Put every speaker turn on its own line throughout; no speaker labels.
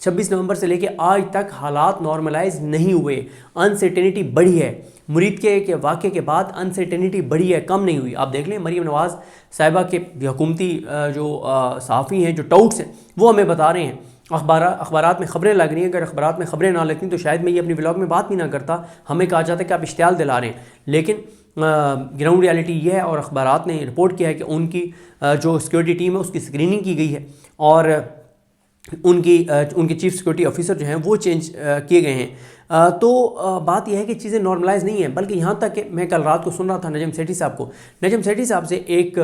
26 نومبر سے لے کے آج تک حالات نارملائز نہیں ہوئے، انسرٹینٹی بڑھی ہے، مرید کے واقعے کے بعد انسرٹینٹی بڑھی ہے، کم نہیں ہوئی۔ آپ دیکھ لیں مریم نواز صاحبہ کے حکومتی جو صحافی ہیں، جو ٹاؤٹس ہیں، وہ ہمیں بتا رہے ہیں، اخبارات میں خبریں لگ رہی ہیں، اگر اخبارات میں خبریں نہ لگتی تو شاید میں یہ اپنی ولاگ میں بات بھی نہ کرتا، ہمیں کہا جاتا ہے کہ آپ اشتعال دلا رہے ہیں، لیکن گراؤنڈ ریالٹی یہ ہے، اور اخبارات نے رپورٹ کیا ہے کہ ان کی جو سیکیورٹی ٹیم ہے اس کی اسکریننگ کی گئی ہے، اور ان کے چیف سیکورٹی آفیسر جو ہیں وہ چینج کیے گئے ہیں۔ تو بات یہ ہے کہ چیزیں نارملائز نہیں ہیں، بلکہ یہاں تک کہ میں کل رات کو سن رہا تھا نجم سیٹھی صاحب کو، نجم سیٹھی صاحب سے ایک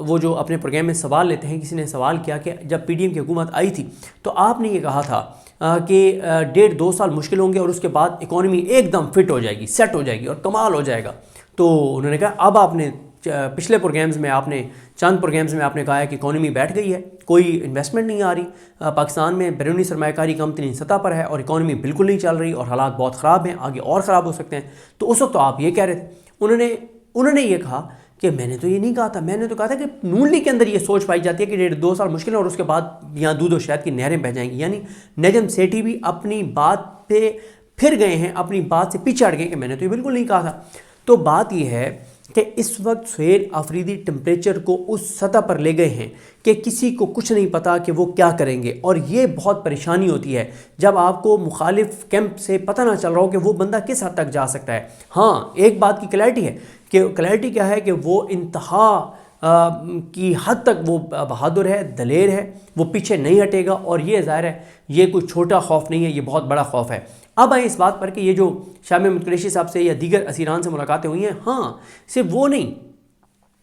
وہ جو اپنے پروگرام میں سوال لیتے ہیں، کسی نے سوال کیا کہ جب پی ڈی ایم کی حکومت آئی تھی تو آپ نے یہ کہا تھا کہ 1.5-2 سال مشکل ہوں گے اور اس کے بعد اکانومی ایک دم فٹ ہو جائے گی، سیٹ ہو جائے گی اور کمال ہو جائے گا۔ تو انہوں نے کہا اب آپ نے پچھلے پروگرامز میں چند پروگرامز میں آپ نے کہا ہے کہ اکانومی بیٹھ گئی ہے، کوئی انویسٹمنٹ نہیں آ رہی، پاکستان میں بیرونی سرمایہ کاری کم ترین سطح پر ہے اور اکانومی بالکل نہیں چل رہی اور حالات بہت خراب ہیں، آگے اور خراب ہو سکتے ہیں۔ تو اس وقت تو آپ یہ کہہ رہے تھے، انہوں نے یہ کہا کہ میں نے تو یہ نہیں کہا تھا، میں نے تو کہا تھا کہ نون لیگ کے اندر یہ سوچ پائی جاتی ہے کہ 1.5-2 سال مشکل ہے اور اس کے بعد یہاں دودھ و شہد کی نہریں بہہ جائیں گی۔ یعنی نجم سیٹھی بھی اپنی بات پہ پھر گئے ہیں، اپنی بات سے پیچھے ہٹ گئے کہ میں نے تو یہ بالکل نہیں کہا تھا۔ تو بات یہ ہے کہ اس وقت سہیل آفریدی ٹمپریچر کو اس سطح پر لے گئے ہیں کہ کسی کو کچھ نہیں پتا کہ وہ کیا کریں گے، اور یہ بہت پریشانی ہوتی ہے جب آپ کو مخالف کیمپ سے پتہ نہ چل رہا ہو کہ وہ بندہ کس حد تک جا سکتا ہے۔ ہاں ایک بات کی کلیئرٹی ہے کہ کلیئرٹی کیا ہے کہ وہ انتہا کی حد تک وہ بہادر ہے، دلیر ہے، وہ پیچھے نہیں ہٹے گا، اور یہ ظاہر ہے یہ کوئی چھوٹا خوف نہیں ہے، یہ بہت بڑا خوف ہے۔ اب آئیں اس بات پر کہ یہ جو شاہ محمود قریشی صاحب سے یا دیگر اسیران سے ملاقاتیں ہوئی ہیں، ہاں صرف وہ نہیں،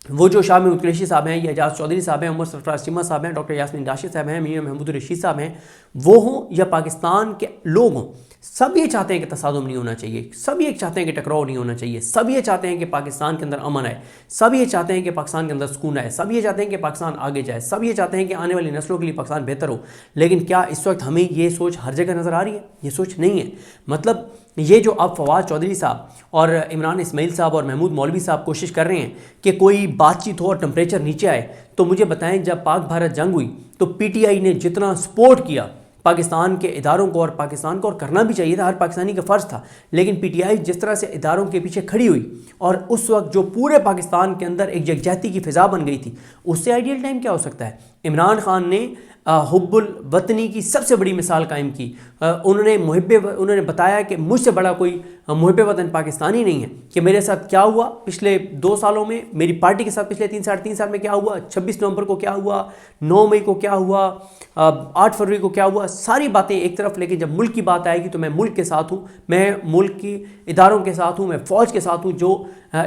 وہ جو شاہ محمود قریشی صاحب ہیں یا اعجاز چودھری صاحب ہیں، عمر سرفراز چیمہ صاحب ہیں، ڈاکٹر یاسمین راشد صاحب ہیں، میاں محمود رشید صاحب ہیں، وہ ہوں یا پاکستان کے لوگ ہوں، سب یہ چاہتے ہیں کہ تصادم نہیں ہونا چاہیے، سب یہ چاہتے ہیں کہ ٹکراؤ نہیں ہونا چاہیے، سب یہ چاہتے ہیں کہ پاکستان کے اندر امن آئے، سب یہ چاہتے ہیں کہ پاکستان کے اندر سکون آئے، سب یہ چاہتے ہیں کہ پاکستان آگے جائے، سب یہ چاہتے ہیں کہ آنے والی نسلوں کے لیے پاکستان بہتر ہو۔ لیکن کیا اس وقت ہمیں یہ سوچ ہر جگہ نظر آ رہی ہے؟ یہ سوچ نہیں ہے۔ مطلب یہ جو اب فواد چودھری صاحب اور عمران اسماعیل صاحب اور محمود مولوی صاحب کوشش کر رہے ہیں کہ کوئی بات چیت ہو اور ٹمپریچر نیچے آئے، تو مجھے بتائیں جب پاک بھارت جنگ ہوئی تو پی ٹی آئی نے جتنا سپورٹ کیا پاکستان کے اداروں کو، اور پاکستان کو اور کرنا بھی چاہیے تھا، ہر پاکستانی کا فرض تھا، لیکن پی ٹی آئی جس طرح سے اداروں کے پیچھے کھڑی ہوئی اور اس وقت جو پورے پاکستان کے اندر ایک یکجہتی کی فضا بن گئی تھی، اس سے آئیڈیل ٹائم کیا ہو سکتا ہے؟ عمران خان نے حب الوطنی کی سب سے بڑی مثال قائم کی، انہوں نے بتایا کہ مجھ سے بڑا کوئی محب وطن پاکستانی نہیں ہے، کہ میرے ساتھ کیا ہوا پچھلے 2 سالوں میں، میری پارٹی کے ساتھ پچھلے 3-3.5 سال میں کیا ہوا، 26 نومبر کو کیا ہوا، 9 مئی کو کیا ہوا، 8 فروری کو کیا ہوا، ساری باتیں ایک طرف، لیکن جب ملک کی بات آئے گی تو میں ملک کے ساتھ ہوں، میں ملک کی اداروں کے ساتھ ہوں، میں فوج کے ساتھ ہوں جو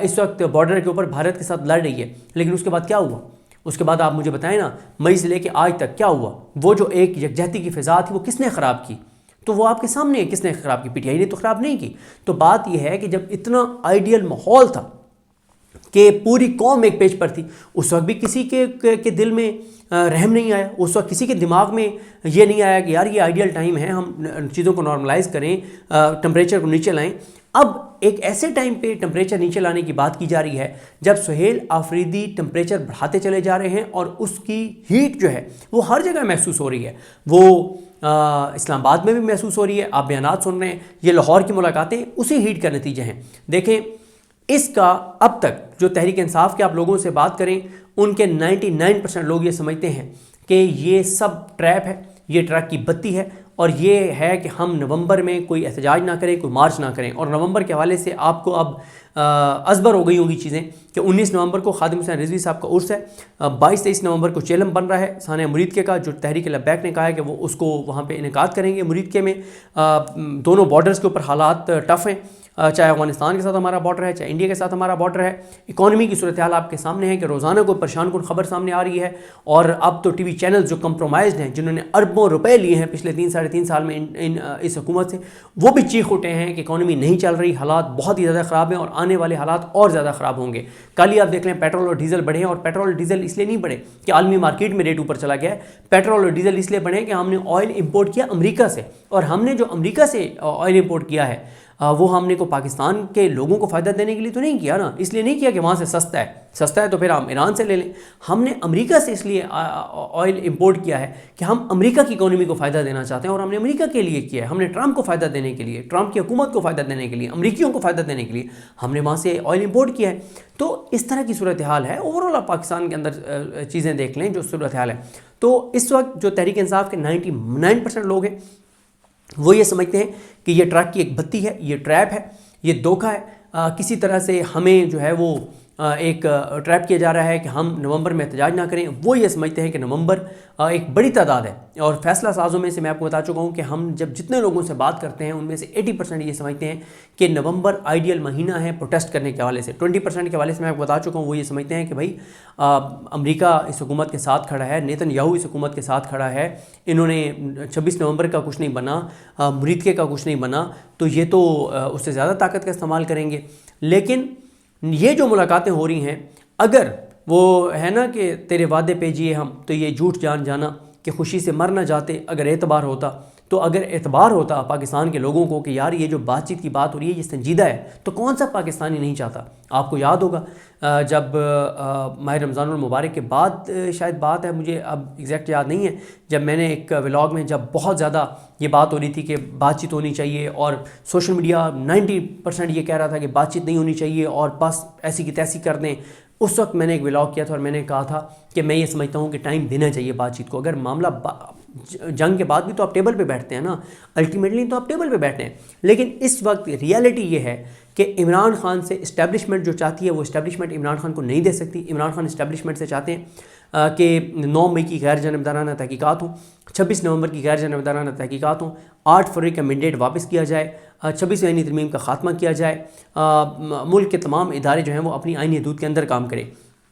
اس وقت بارڈر کے اوپر بھارت کے ساتھ لڑ رہی ہے۔ لیکن اس کے بعد کیا ہوا؟ اس کے بعد آپ مجھے بتائیں نا، مئی سے لے کے آج تک کیا ہوا؟ وہ جو ایک یکجہتی کی فضا تھی وہ کس نے خراب کی؟ تو وہ آپ کے سامنے ہے، کس نے خراب کی؟ پی ٹی آئی نے تو خراب نہیں کی۔ تو بات یہ ہے کہ جب اتنا آئیڈیل ماحول تھا کہ پوری قوم ایک پیج پر تھی، اس وقت بھی کسی کے دل میں رحم نہیں آیا، اس وقت کسی کے دماغ میں یہ نہیں آیا کہ یار یہ آئیڈیل ٹائم ہے، ہم چیزوں کو نارملائز کریں، ٹمپریچر کو نیچے لائیں۔ اب ایک ایسے ٹائم پہ ٹمپریچر نیچے لانے کی بات کی جا رہی ہے جب سہیل آفریدی ٹمپریچر بڑھاتے چلے جا رہے ہیں، اور اس کی ہیٹ جو ہے وہ ہر جگہ محسوس ہو رہی ہے، وہ اسلام آباد میں بھی محسوس ہو رہی ہے، آپ بیانات سن رہے ہیں، یہ لاہور کی ملاقاتیں اسی ہیٹ کا نتیجہ ہیں۔ دیکھیں اس کا اب تک جو تحریک انصاف کے آپ لوگوں سے بات کریں، ان کے 99% لوگ یہ سمجھتے ہیں کہ یہ سب ٹریپ ہے، یہ ٹرک کی بتی ہے، اور یہ ہے کہ ہم نومبر میں کوئی احتجاج نہ کریں، کوئی مارچ نہ کریں۔ اور نومبر کے حوالے سے آپ کو اب ازبر ہو گئی ہوں گی چیزیں کہ 19 نومبر کو خادم حسین رضوی صاحب کا عرس ہے، 22-23 نومبر کو چیلم بن رہا ہے سانحہ مریدکے کا، جو تحریک لبیک نے کہا ہے کہ وہ اس کو وہاں پہ انعقاد کریں گے مریدکے میں۔ دونوں بارڈرز کے اوپر حالات ٹف ہیں، چاہے افغانستان کے ساتھ ہمارا بارڈر ہے، چاہے انڈیا کے ساتھ ہمارا بارڈر ہے۔ اکانومی کی صورتحال آپ کے سامنے ہے کہ روزانہ کوئی پریشان کن خبر سامنے آ رہی ہے، اور اب تو ٹی وی چینلز جو کمپرومائزڈ ہیں، جنہوں نے اربوں روپے لیے ہیں پچھلے 3-3.5 سال میں اس حکومت سے، وہ بھی چیخ اٹھے ہیں کہ اکانومی نہیں چل رہی، حالات بہت ہی زیادہ خراب ہیں اور آنے والے حالات اور زیادہ خراب ہوں گے۔ کل ہی آپ دیکھ لیں پیٹرول اور ڈیزل بڑھے ہیں، اور پیٹرول اور ڈیزل اس لیے نہیں بڑھے کہ عالمی مارکیٹ میں ریٹ اوپر چلا گیا ہے، پیٹرول اور ڈیزل اس لیے بڑھے کہ ہم نے آئل امپورٹ کیا امریکہ سے، اور ہم نے جو امریکہ سے آئل امپورٹ کیا ہے وہ ہم نے کو پاکستان کے لوگوں کو فائدہ دینے کے لیے تو نہیں کیا نا، اس لیے نہیں کیا کہ وہاں سے سستا ہے تو پھر ہم ایران سے لے لیں. ہم نے امریکہ سے اس لیے آئل امپورٹ کیا ہے کہ ہم امریکہ کی اکانومی کو فائدہ دینا چاہتے ہیں، اور ہم نے امریکہ کے لیے کیا ہے. ہم نے ٹرمپ کو فائدہ دینے کے لیے، ٹرمپ کی حکومت کو فائدہ دینے کے لیے، امریکیوں کو فائدہ دینے کے لیے ہم نے وہاں سے آئل امپورٹ کیا ہے. تو اس طرح کی صورتحال ہے. اوورآل آپ پاکستان کے اندر چیزیں دیکھ لیں جو صورتحال ہے. تو اس وقت جو تحریک انصاف کے 99% لوگ ہیں وہ یہ سمجھتے ہیں کہ یہ ٹرک کی ایک بتی ہے، یہ ٹریپ ہے، یہ دھوکہ ہے. کسی طرح سے ہمیں جو ہے وہ ایک ٹریپ کیا جا رہا ہے کہ ہم نومبر میں احتجاج نہ کریں. وہ یہ سمجھتے ہیں کہ نومبر ایک بڑی تعداد ہے، اور فیصلہ سازوں میں سے میں آپ کو بتا چکا ہوں کہ ہم جب جتنے لوگوں سے بات کرتے ہیں ان میں سے 80% یہ سمجھتے ہیں کہ نومبر آئیڈیل مہینہ ہے پروٹیسٹ کرنے کے حوالے سے. 20% کے حوالے سے میں آپ کو بتا چکا ہوں وہ یہ سمجھتے ہیں کہ بھائی امریکہ اس حکومت کے ساتھ کھڑا ہے، نیتن یاہو اس حکومت کے ساتھ کھڑا ہے، انہوں نے 26 نومبر کا کچھ نہیں بنا، مریدکے کا کچھ نہیں بنا، تو یہ تو اس سے زیادہ طاقت کا استعمال کریں گے. لیکن یہ جو ملاقاتیں ہو رہی ہیں، اگر وہ ہے نا کہ تیرے وعدے پہ جیے ہم، تو یہ جھوٹ جان جانا کہ خوشی سے مر نہ جاتے. اگر اعتبار ہوتا تو اگر اعتبار ہوتا پاکستان کے لوگوں کو کہ یار یہ جو بات چیت کی بات ہو رہی ہے یہ سنجیدہ ہے، تو کون سا پاکستانی نہیں چاہتا. آپ کو یاد ہوگا جب ماہ رمضان المبارک کے بعد شاید بات ہے، مجھے اب ایگزیکٹ یاد نہیں ہے، جب میں نے ایک ولاگ میں جب بہت زیادہ یہ بات ہو رہی تھی کہ بات چیت ہونی چاہیے، اور سوشل میڈیا 90% یہ کہہ رہا تھا کہ بات چیت نہیں ہونی چاہیے اور بس ایسی کی تیسی کر دیں. اس وقت میں نے ایک ولاگ کیا تھا اور میں نے کہا تھا کہ میں یہ سمجھتا ہوں کہ ٹائم دینا چاہیے بات چیت کو. اگر معاملہ جنگ کے بعد بھی تو آپ ٹیبل پہ بیٹھتے ہیں نا، الٹیمیٹلی تو آپ ٹیبل پہ بیٹھتے ہیں. لیکن اس وقت ریالٹی یہ ہے کہ عمران خان سے اسٹیبلشمنٹ جو چاہتی ہے وہ اسٹیبلشمنٹ عمران خان کو نہیں دے سکتی. عمران خان اسٹیبلشمنٹ سے چاہتے ہیں کہ 9 مئی کی غیر جانبدارانہ تحقیقات ہوں، 26 نومبر کی غیر جانبدارانہ تحقیقات ہوں، 8 فروری کا مینڈیٹ واپس کیا جائے، 26 آئینی ترمیم کا خاتمہ کیا جائے، ملک کے تمام ادارے جو ہیں وہ اپنی آئینی حدود کے اندر کام کریں.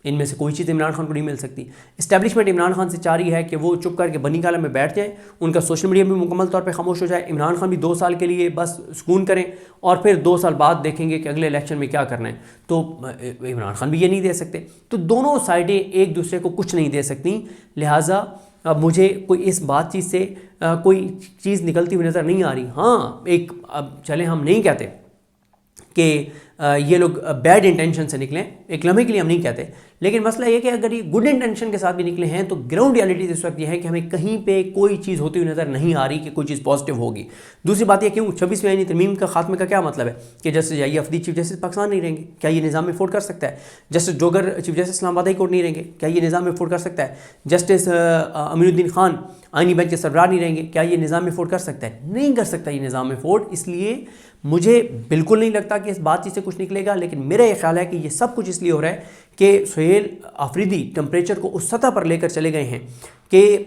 ان میں سے کوئی چیز عمران خان کو نہیں مل سکتی. اسٹیبلشمنٹ عمران خان سے چاہ رہی ہے کہ وہ چپ کر کے بنی کالم میں بیٹھ جائیں، ان کا سوشل میڈیا بھی مکمل طور پہ خاموش ہو جائے. عمران خان بھی 2 سال کے لیے بس سکون کریں اور پھر 2 سال بعد دیکھیں گے کہ اگلے الیکشن میں کیا کرنا ہے. تو عمران خان بھی یہ نہیں دے سکتے. تو دونوں سائڈیں ایک دوسرے کو کچھ نہیں دے سکتی. لہٰذا مجھے کوئی اس بات چیت سے کوئی چیز نکلتی ہوئی نظر نہیں آ رہی. ہاں ایک چلیں ہم نہیں کہتے کہ یہ لوگ بیڈ انٹینشن سے نکلیں، ایک لمحے کے لیے ہم نہیں کہتے، لیکن مسئلہ یہ کہ اگر یہ گڈ انٹینشن کے ساتھ بھی نکلے ہیں تو گراؤنڈ ریالٹی اس وقت یہ ہے کہ ہمیں کہیں پہ کوئی چیز ہوتی ہوئی نظر نہیں آ رہی کہ کوئی چیز پازیٹیو ہوگی. دوسری بات یہ کیوں 26ویں آئینی ترمیم کا خاتمے کا کیا مطلب ہے کہ جسٹس جائیہ افدی چیف جسٹس پاکستان نہیں رہیں گے؟ کیا یہ نظام میں افورڈ کر سکتا ہے؟ جسٹس جوگر چیف جسٹس اسلام آباد ہائی کورٹ نہیں رہیں گے؟ کیا یہ نظام میں افورڈ کر سکتا ہے؟ جسٹس امین الدین خان آئینی بینچ کے سربراہ نہیں رہیں گے؟ کیا یہ نظام میں افورڈ کر سکتا ہے؟ نہیں کر سکتا یہ نظام میں افورڈ. اس لیے مجھے بالکل نہیں لگتا کہ اس بات چیز سے کچھ نکلے گا. لیکن میرا یہ خیال ہے کہ یہ سب کچھ اس لیے ہو رہا ہے کہ سہیل آفریدی ٹمپریچر کو اس سطح پر لے کر چلے گئے ہیں کہ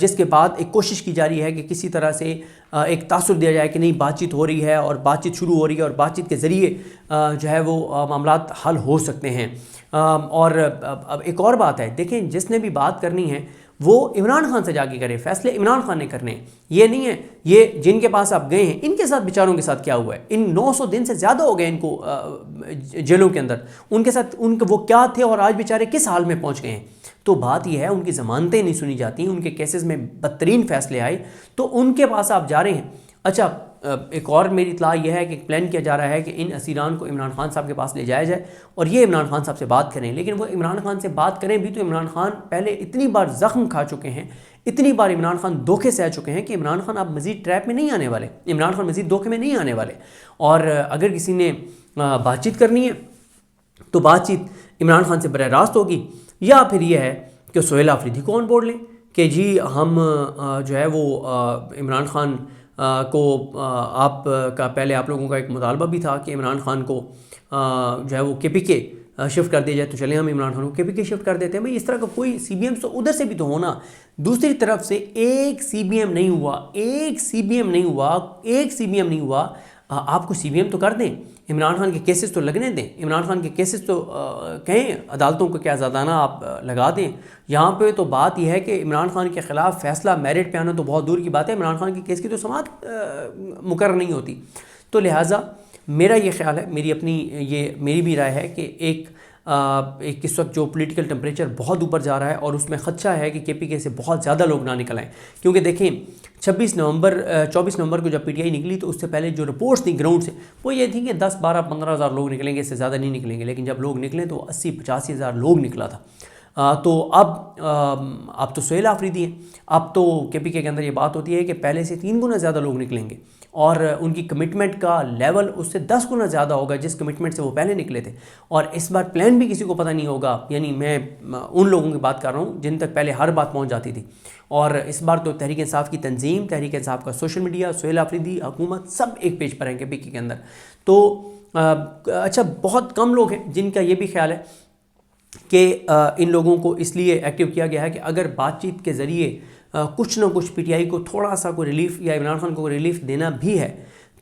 جس کے بعد ایک کوشش کی جا رہی ہے کہ کسی طرح سے ایک تاثر دیا جائے کہ نہیں بات چیت ہو رہی ہے اور بات چیت شروع ہو رہی ہے اور بات چیت کے ذریعے جو ہے وہ معاملات حل ہو سکتے ہیں. اور اب ایک اور بات ہے، دیکھیں جس نے بھی بات کرنی ہے وہ عمران خان سے جا کے کرے، فیصلے عمران خان نے کرنے ہیں. یہ نہیں ہے یہ جن کے پاس آپ گئے ہیں ان کے ساتھ بیچاروں کے ساتھ کیا ہوا ہے. ان 900 دن سے زیادہ ہو گئے ان کو جیلوں کے اندر، ان کے ساتھ وہ کیا تھے اور آج بیچارے کس حال میں پہنچ گئے ہیں. تو بات یہ ہے ان کی ضمانتیں نہیں سنی جاتی، ان کے کیسز میں بدترین فیصلے آئے تو ان کے پاس آپ جا رہے ہیں. اچھا ایک اور میری اطلاع یہ ہے کہ پلان کیا جا رہا ہے کہ ان اسیران کو عمران خان صاحب کے پاس لے جایا جائے اور یہ عمران خان صاحب سے بات کریں. لیکن وہ عمران خان سے بات کریں بھی تو عمران خان پہلے اتنی بار زخم کھا چکے ہیں، اتنی بار عمران خان دھوکے سہ چکے ہیں کہ عمران خان اب مزید ٹریپ میں نہیں آنے والے، عمران خان مزید دھوکے میں نہیں آنے والے. اور اگر کسی نے بات چیت کرنی ہے تو بات چیت عمران خان سے براہ راست ہوگی، یا پھر یہ ہے کہ سہیل آفریدی کو آن بورڈ لیں کہ جی ہم جو ہے وہ عمران خان کو آپ کا پہلے آپ لوگوں کا ایک مطالبہ بھی تھا کہ عمران خان کو جو ہے وہ کے پی کے شفٹ کر دیا جائے، تو چلیں ہم عمران خان کو کے پی کے شفٹ کر دیتے ہیں. بھائی اس طرح کا کوئی سی بی ایم تو ادھر سے بھی تو ہونا. دوسری طرف سے ایک سی بی ایم نہیں ہوا، ایک سی بی ایم نہیں ہوا، ایک سی بی ایم نہیں ہوا. آپ کو سی بی ایم تو کر دیں، عمران خان کے کیسز تو لگنے دیں، عمران خان کے کیسز تو کہیں عدالتوں کو کیا زیادانہ آپ لگا دیں. یہاں پہ تو بات یہ ہے کہ عمران خان کے خلاف فیصلہ میرٹ پہ آنا تو بہت دور کی بات ہے، عمران خان کے کیس کی تو سماعت مقرر نہیں ہوتی. تو لہٰذا میرا یہ خیال ہے، میری اپنی یہ میری بھی رائے ہے کہ ایک ایک اس وقت جو پولیٹیکل ٹمپریچر بہت اوپر جا رہا ہے اور اس میں خدشہ ہے کہ KPK سے بہت زیادہ لوگ نہ نکل آئیں، کیونکہ دیکھیں 24 نومبر کو جب PTI نکلی تو اس سے پہلے جو رپورٹس تھیں گراؤنڈ سے وہ یہ تھیں کہ 10 12 15 ہزار لوگ نکلیں گے، اس سے زیادہ نہیں نکلیں گے، لیکن جب لوگ نکلیں تو 80 85 ہزار لوگ نکلا تھا۔ تو اب تو سہیل آفریدی ہیں، اب تو KPK کے اندر یہ بات ہوتی ہے کہ پہلے سے 3 گنا زیادہ لوگ نکلیں گے اور ان کی کمٹمنٹ کا لیول اس سے 10 گنا زیادہ ہوگا جس کمٹمنٹ سے وہ پہلے نکلے تھے، اور اس بار پلان بھی کسی کو پتہ نہیں ہوگا، یعنی میں ان لوگوں کی بات کر رہا ہوں جن تک پہلے ہر بات پہنچ جاتی تھی، اور اس بار تو تحریک انصاف کی تنظیم، تحریک انصاف کا سوشل میڈیا، سہیل آفریدی، حکومت سب ایک پیج پر ہیں KPK کے اندر۔ تو اچھا بہت کم لوگ ہیں جن کا یہ بھی خیال ہے کہ ان لوگوں کو اس لیے ایکٹیو کیا گیا ہے کہ اگر بات چیت کے ذریعے کچھ نہ کچھ PTI کو تھوڑا سا کوئی ریلیف یا عمران خان کو کوئی ریلیف دینا بھی ہے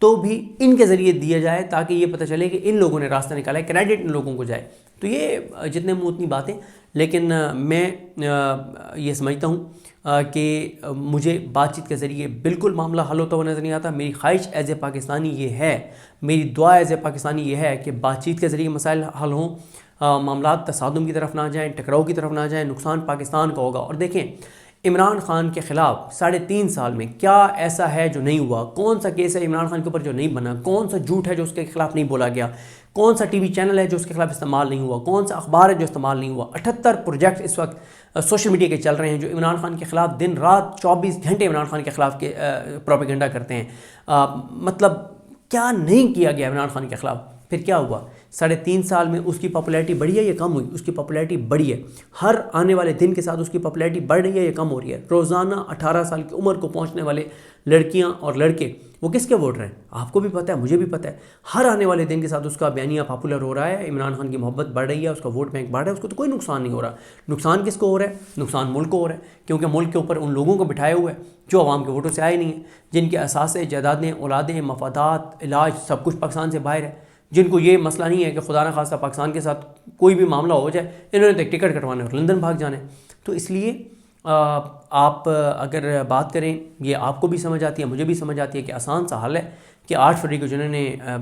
تو بھی ان کے ذریعے دیا جائے، تاکہ یہ پتہ چلے کہ ان لوگوں نے راستہ نکالا ہے، کریڈٹ ان لوگوں کو جائے۔ تو یہ جتنے منہ اتنی باتیں، لیکن میں یہ سمجھتا ہوں کہ مجھے بات چیت کے ذریعے بالکل معاملہ حل ہوتا ہوا نظر نہیں آتا۔ میری خواہش ایز اے پاکستانی یہ ہے، میری دعا ایز اے پاکستانی یہ ہے کہ بات چیت کے ذریعے مسائل حل ہوں، معاملات تصادم کی طرف نہ جائیں، ٹکراؤ کی طرف نہ جائیں، نقصان پاکستان کا ہوگا۔ اور دیکھیں عمران خان کے خلاف 3.5 سال میں کیا ایسا ہے جو نہیں ہوا؟ کون سا کیس ہے عمران خان کے اوپر جو نہیں بنا؟ کون سا جھوٹ ہے جو اس کے خلاف نہیں بولا گیا؟ کون سا TV چینل ہے جو اس کے خلاف استعمال نہیں ہوا؟ کون سا اخبار ہے جو استعمال نہیں ہوا؟ 78 پروجیکٹ اس وقت سوشل میڈیا کے چل رہے ہیں جو عمران خان کے خلاف دن رات 24 گھنٹے عمران خان کے خلاف کے پروپیگنڈا کرتے ہیں۔ مطلب کیا نہیں کیا گیا عمران خان کے خلاف؟ پھر کیا ہوا؟ 3.5 سال میں اس کی پاپولیرٹی بڑھی ہے یا کم ہوئی؟ اس کی پاپولیرٹی بڑھی ہے، ہر آنے والے دن کے ساتھ اس کی پاپولیرٹی بڑھ رہی ہے یا کم ہو رہی ہے؟ روزانہ 18 سال کی عمر کو پہنچنے والے لڑکیاں اور لڑکے وہ کس کے ووٹر ہیں؟ آپ کو بھی پتہ ہے، مجھے بھی پتہ ہے، ہر آنے والے دن کے ساتھ اس کا بیانیہ پاپولر ہو رہا ہے، عمران خان کی محبت بڑھ رہی ہے، اس کا ووٹ بینک بڑھ رہا ہے، اس کو تو کوئی نقصان نہیں ہو رہا۔ نقصان کس کو ہو رہا ہے؟ نقصان ملک کو ہو رہا ہے، کیونکہ ملک کے اوپر ان لوگوں کو بٹھائے ہوئے ہیں جو عوام کے ووٹوں سے آئے نہیں ہیں، جن کے اثاثے، جائیدادیں، اولادیں، مفادات، علاج سب کچھ پاکستان سے باہر ہے، جن کو یہ مسئلہ نہیں ہے کہ خدا نہ خواستہ پاکستان کے ساتھ کوئی بھی معاملہ ہو جائے، انہوں نے تو ایک ٹکٹ کٹوانا ہے اور لندن بھاگ جانا ہے۔ تو اس لیے آپ اگر بات کریں، یہ آپ کو بھی سمجھ آتی ہے، مجھے بھی سمجھ آتی ہے کہ آسان سا حل ہے کہ 8 فروری کو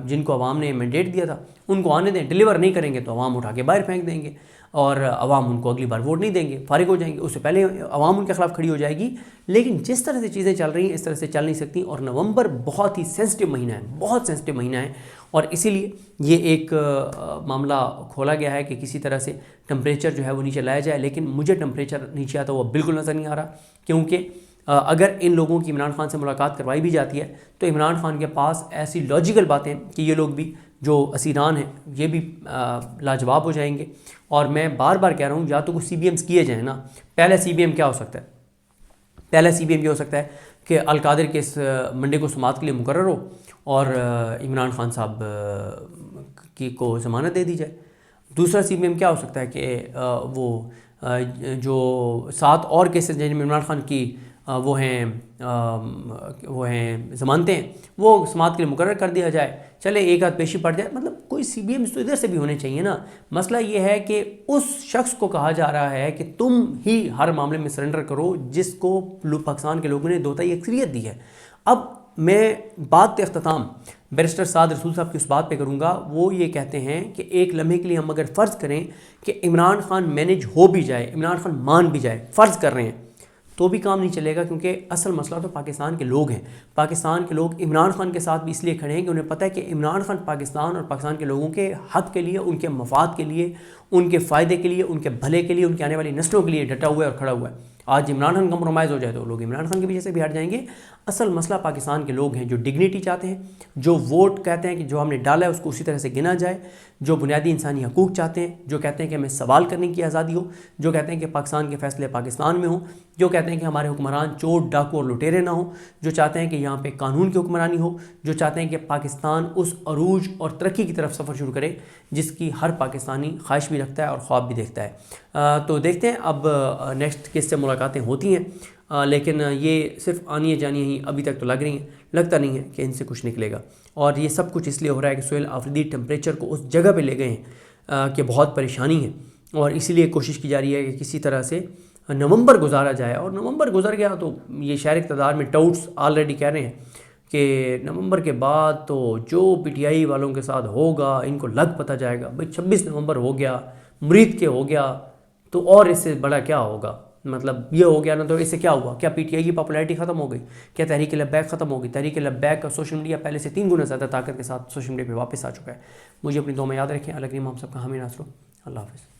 جن کو عوام نے مینڈیٹ دیا تھا ان کو آنے دیں، ڈیلیور نہیں کریں گے تو عوام اٹھا کے باہر پھینک دیں گے اور عوام ان کو اگلی بار ووٹ نہیں دیں گے، فارغ ہو جائیں گے، اس سے پہلے عوام ان کے خلاف کھڑی ہو جائے گی۔ لیکن جس طرح سے چیزیں چل رہی ہیں اس طرح سے چل نہیں سکتی، اور نومبر بہت ہی سینسٹیو مہینہ ہے، بہت سینسٹیو مہینہ ہے، اور اسی لیے یہ ایک معاملہ کھولا گیا ہے کہ کسی طرح سے ٹمپریچر جو ہے وہ نیچے لایا جائے۔ لیکن مجھے ٹمپریچر نیچے آتا ہوا بالکل نظر نہیں آ رہا، کیونکہ اگر ان لوگوں کی عمران خان سے ملاقات کروائی بھی جاتی ہے تو عمران خان کے پاس ایسی لاجیکل باتیں کہ یہ لوگ بھی جو اسیران ہیں یہ بھی لاجواب ہو جائیں گے۔ اور میں بار بار کہہ رہا ہوں، یا تو کچھ CBMs کیے جائیں نا۔ پہلا CBM کیا ہو سکتا ہے؟ پہلا CBM یہ ہو سکتا ہے کہ القادر کے اس منڈے کو سماعت کے لیے مقرر ہو اور عمران خان صاحب کو ضمانت دے دی جائے۔ دوسرا CBM کیا ہو سکتا ہے کہ وہ جو 7 اور کیسز جن میں عمران خان کی وہ ہیں ضمانتیں ہیں، وہ سماعت کے لیے مقرر کر دیا جائے، چلے ایک آدھ پیشی پڑ جائے۔ مطلب کوئی CBMs تو ادھر سے بھی ہونے چاہیے نا۔ مسئلہ یہ ہے کہ اس شخص کو کہا جا رہا ہے کہ تم ہی ہر معاملے میں سرنڈر کرو جس کو پاکستان کے لوگوں نے دوتائی اکثریت دی ہے۔ اب میں بات اختتام بیرسٹر سعد رسول صاحب کی اس بات پہ کروں گا، وہ یہ کہتے ہیں کہ ایک لمحے کے لیے ہم اگر فرض کریں کہ عمران خان مینج ہو بھی جائے، عمران خان مان بھی جائے، فرض کر رہے ہیں، تو بھی کام نہیں چلے گا، کیونکہ اصل مسئلہ تو پاکستان کے لوگ ہیں۔ پاکستان کے لوگ عمران خان کے ساتھ بھی اس لیے کھڑے ہیں کہ انہیں پتہ ہے کہ عمران خان پاکستان اور پاکستان کے لوگوں کے حق کے لیے، ان کے مفاد کے لیے، ان کے فائدے کے لیے، ان کے بھلے کے لیے، ان کی آنے والی نسلوں کے لیے ڈٹا ہوا ہے اور کھڑا ہوا ہے۔ آج عمران خان کمپرومائز ہو جائے تو لوگ عمران خان کے پیچھے سے بھی ہٹ جائیں گے۔ اصل مسئلہ پاکستان کے لوگ ہیں جو ڈگنیٹی چاہتے ہیں، جو ووٹ کہتے ہیں کہ جو ہم نے ڈالا ہے اس کو اسی طرح سے گنا جائے، جو بنیادی انسانی حقوق چاہتے ہیں، جو کہتے ہیں کہ ہمیں سوال کرنے کی آزادی ہو، جو کہتے ہیں کہ پاکستان کے فیصلے پاکستان میں ہوں، جو کہتے ہیں کہ ہمارے حکمران چور، ڈاکو اور لٹیرے نہ ہوں، جو چاہتے ہیں کہ یہاں پہ قانون کی حکمرانی ہو، جو چاہتے ہیں کہ پاکستان اس عروج اور ترقی کی طرف سفر شروع کرے جس کی ہر پاکستانی خواہش بھی رکھتا ہے اور خواب بھی دیکھتا ہے۔ تو دیکھتے ہیں اب نیکسٹ کس سے ملاقاتیں ہوتی ہیں، لیکن یہ صرف آنی جانی ہی ابھی تک تو لگ رہی ہیں، لگتا نہیں ہے کہ ان سے کچھ نکلے گا۔ اور یہ سب کچھ اس لیے ہو رہا ہے کہ سہیل آفریدی ٹمپریچر کو اس جگہ پہ لے گئے ہیں کہ بہت پریشانی ہے، اور اسی لیے کوشش کی جا رہی ہے کہ کسی طرح سے نومبر گزارا جائے۔ اور نومبر گزر گیا تو یہ شہر اقتدار میں ٹاؤٹس آلریڈی کہہ رہے ہیں کہ نومبر کے بعد تو جو PTI والوں کے ساتھ ہوگا ان کو لگ پتہ جائے گا۔ بھائی 26 نومبر ہو گیا، مرید کے ہو گیا تو اور اس سے بڑا کیا ہوگا؟ مطلب یہ ہو گیا نا، تو اس سے کیا ہوا؟ کیا پی ٹی آئی کی پاپولیرٹی ختم ہو گئی؟ کیا تحریک لبیک ختم ہو گئی؟ تحریک لبیک کا سوشل میڈیا پہلے سے 3 گنا زیادہ طاقت کے ساتھ سوشل میڈیا پہ واپس آ چکا ہے۔ مجھے اپنی دعا میں یاد رکھیں۔ اللہ کریم ہم سب کا حامی ناصر ہو۔ اللہ حافظ۔